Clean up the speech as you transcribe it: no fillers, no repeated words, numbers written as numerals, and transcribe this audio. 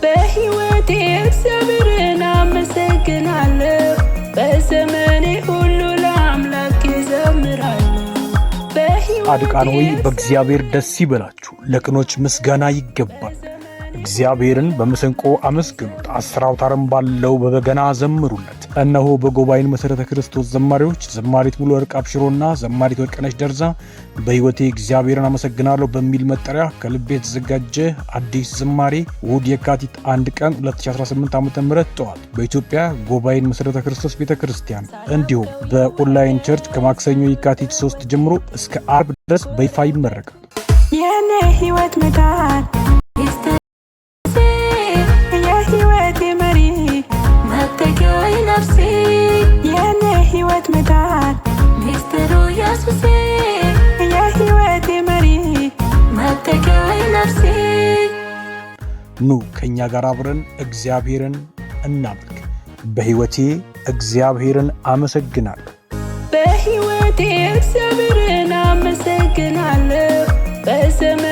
በሕይወቴ እግዚአብሔርን አመሰግናለሁ በዘመኔ ሁሉ ለአምላኬ ዘምራለሁ ጻድቃን ሆይ በእግዚአብሔር ደስ ይበላችሁ ለቅኖች ምስጋና ይገባል እግዚአብሔርን በመሰንቆ አመስግኑት አስር አውታርም ባለው በበገና ዘምሩለት እነሆ በጉባኤን መሰረተ ክርስቶስ ዘማሪዎች ዘማሪት ሙሉ ወርቅ አብሽሮና ዘማሪት ወርቅነሽ ደርዛ በሕይወቴ እግዚአብሔርን አመሰግናለሁ በሚል መጠሪያ ከልብ የተዘጋጀ አዲስ ዝማሬ እሁድ የካቲት 1 ቀን 2018 ዓ.ም ጠዋት በኢትዮጵያ ጉባኤን መሰረተ ክርስቶስ ቤተክርስቲያን እንዲሁም በኦንላይን ቸርች ከማክሰኞ የካቲት 3 ጀምሮ እስከ አርብ ድረስ በይፋ ይመረቃል የኔ ሕይወት መዳን የኔ ሕይወት መዳን ሚስጥሩ ኢየሱስ የሕይወቴ መሪ መጠጊያዬ ነፍሴ ኑ ከኛ ጋር አብረን እግዚአብሔርን እናምልክ በሕይወቴ እግዚአብሔርን አመሰግናለሁ በሕይወቴ እግዚአብሔርን አመሰግናለሁ በዘመኔ